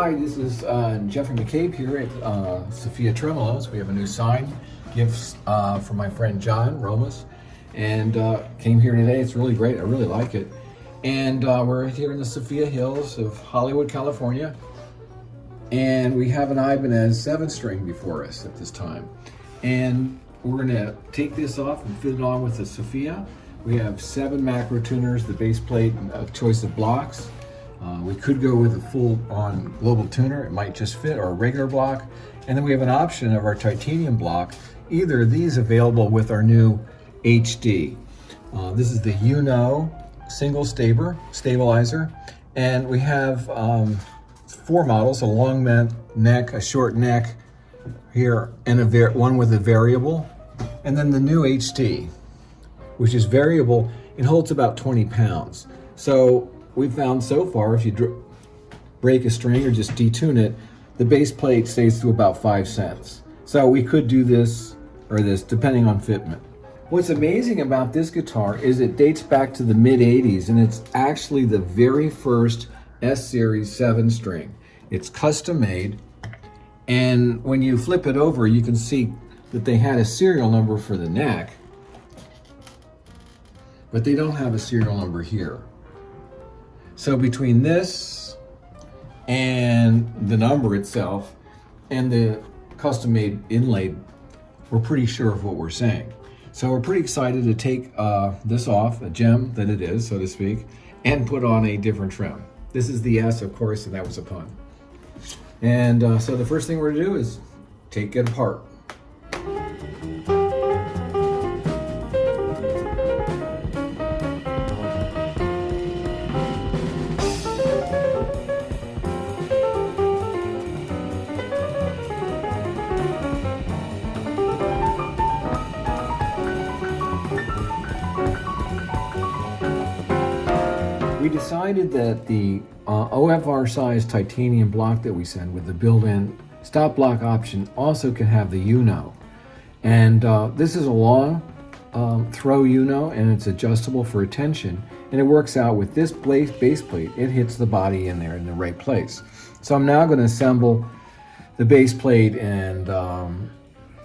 Hi, this is Jeffrey McCabe here at Sophia Tremolos. We have a new sign, gifts from my friend John Romas, and came here today. It's really great. I really like it. And we're here in the Sophia Hills of Hollywood, California. And we have an Ibanez 7-string before us at this time. And we're gonna take this off and fit it on with the Sophia. We have 7 macro tuners, the base plate, a choice of blocks. We could go with a full-on global tuner, it might just fit, or a regular block. And then we have an option of our titanium block, either of these available with our new HD. This is the single stabilizer. And we have 4 models, a long neck, a short neck here, and one with a variable. And then the new HD, which is variable, it holds about 20 pounds. So we've found so far, if you break a string or just detune it, the base plate stays to about 5 cents. So we could do this or this, depending on fitment. What's amazing about this guitar is it dates back to the mid-'80s, and it's actually the very first S-Series 7-string. It's custom made, and when you flip it over, you can see that they had a serial number for the neck, but they don't have a serial number here. So between this and the number itself and the custom-made inlaid, we're pretty sure of what we're saying. So we're pretty excited to take this off, a gem that it is, so to speak, and put on a different trim. This is the S, of course, and that was a pun. And so the first thing we're gonna do is take it apart. We decided that the OFR size titanium block that we send with the built-in stop block option also can have the And this is a long throw and it's adjustable for tension, and it works out with this base plate. It hits the body in there in the right place. So I'm now going to assemble the base plate, and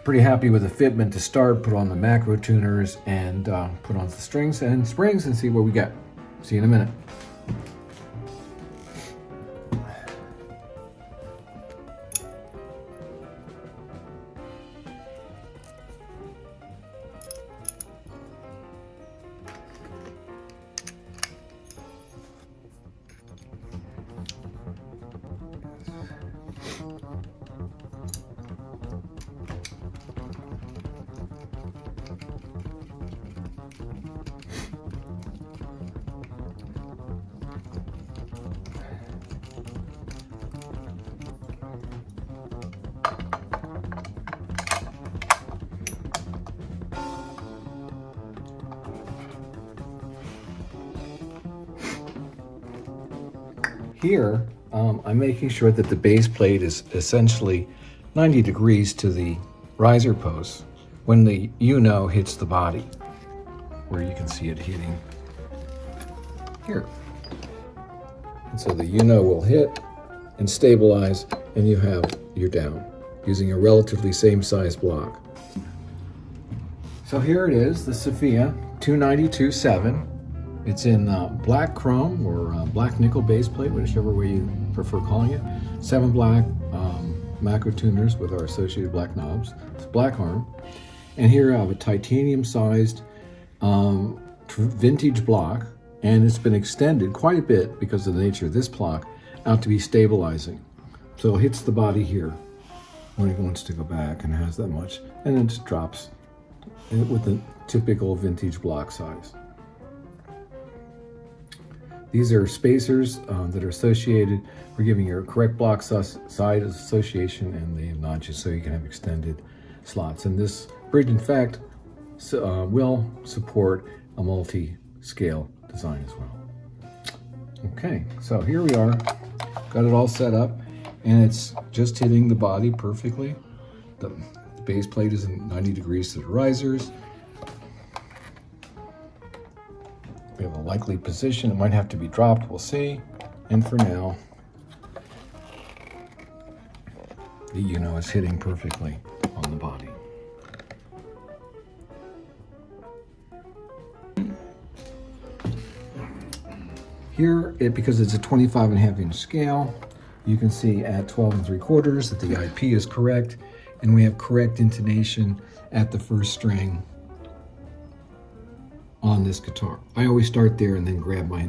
pretty happy with the fitment to start, put on the macro tuners, and put on the strings and springs and see what we get. See you in a minute. Here, I'm making sure that the base plate is essentially 90 degrees to the riser post when the hits the body, where you can see it hitting here. And so the will hit and stabilize, and you have your down using a relatively same size block. So here it is, the Sophia 292-7. It's in black chrome or black nickel base plate, whichever way you prefer calling it. 7 black macro tuners with our associated black knobs. It's black arm. And here I have a titanium sized vintage block, and it's been extended quite a bit because of the nature of this block out to be stabilizing. So it hits the body here when it wants to go back and has that much, and then just drops with the typical vintage block size. These are spacers that are associated. We're giving you a correct block size association, and they have notches so you can have extended slots. And this bridge, in fact, will support a multi-scale design as well. Okay, so here we are. Got it all set up, and it's just hitting the body perfectly. The base plate is in 90 degrees to the risers. We have a likely position. It might have to be dropped. We'll see. And for now, the is hitting perfectly on the body. Here, because it's a 25.5-inch scale, you can see at 12 3/4 that the IP is correct, and we have correct intonation at the first string on this guitar. I always start there and then grab my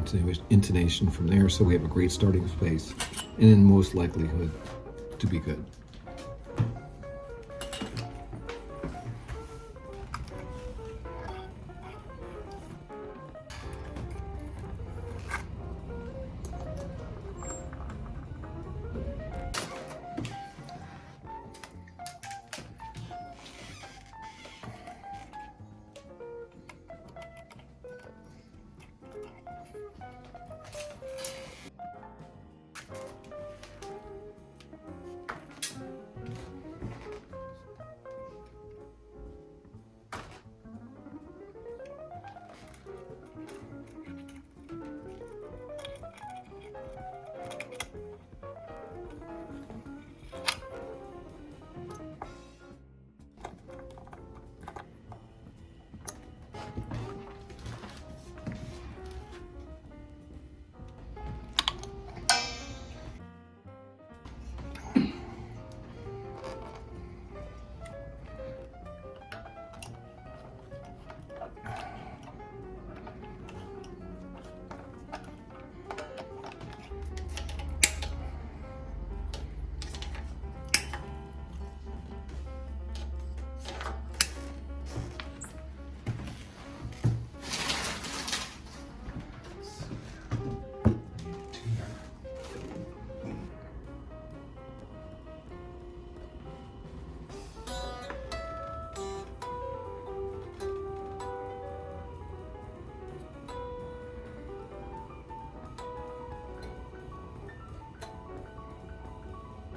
intonation from there, so we have a great starting space, and in most likelihood to be good.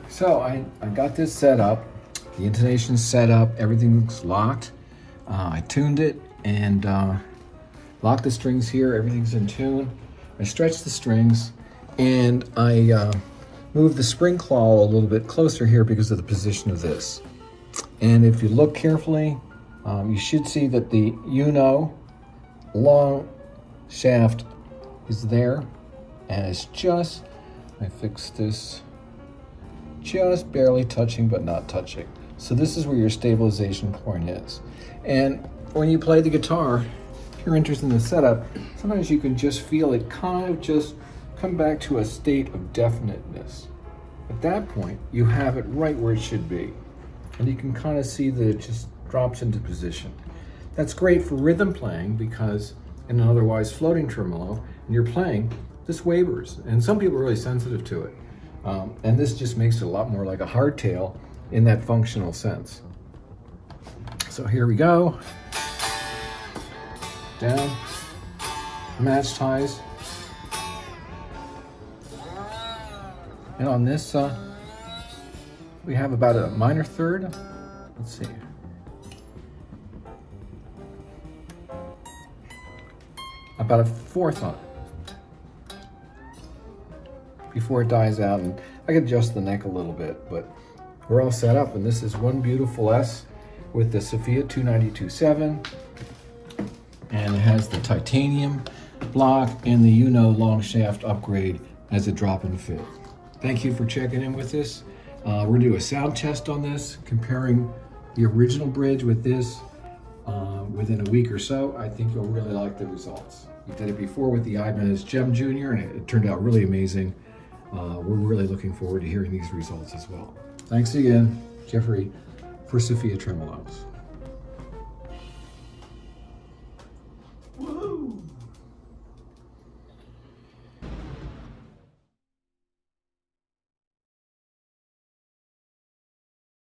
So I got this set up, the intonation's set up, everything looks locked. I tuned it and locked the strings here, everything's in tune. I stretched the strings and I moved the spring claw a little bit closer here because of the position of this. And if you look carefully, you should see that the long shaft is there, and it's just, I fixed this, just barely touching but not touching. So this is where your stabilization point is. And when you play the guitar, if you're interested in the setup, sometimes you can just feel it kind of just come back to a state of definiteness. At that point, you have it right where it should be. And you can kind of see that it just drops into position. That's great for rhythm playing because in an otherwise floating tremolo, and you're playing, this wavers. And some people are really sensitive to it. And this just makes it a lot more like a hardtail in that functional sense. So here we go. Down, match ties. And on this, we have about a minor third. Let's see. About a fourth on it before it dies out, and I can adjust the neck a little bit, but we're all set up, and this is one beautiful S with the Sophia 292.7, and it has the titanium block and the long shaft upgrade as a drop and fit. Thank you for checking in with us. We're gonna do a sound test on this, comparing the original bridge with this within a week or so. I think you'll really like the results. We did it before with the Ibanez Gem Jr., and it turned out really amazing. We're really looking forward to hearing these results as well. Thanks again, Jeffrey, for Sophia Tremolos.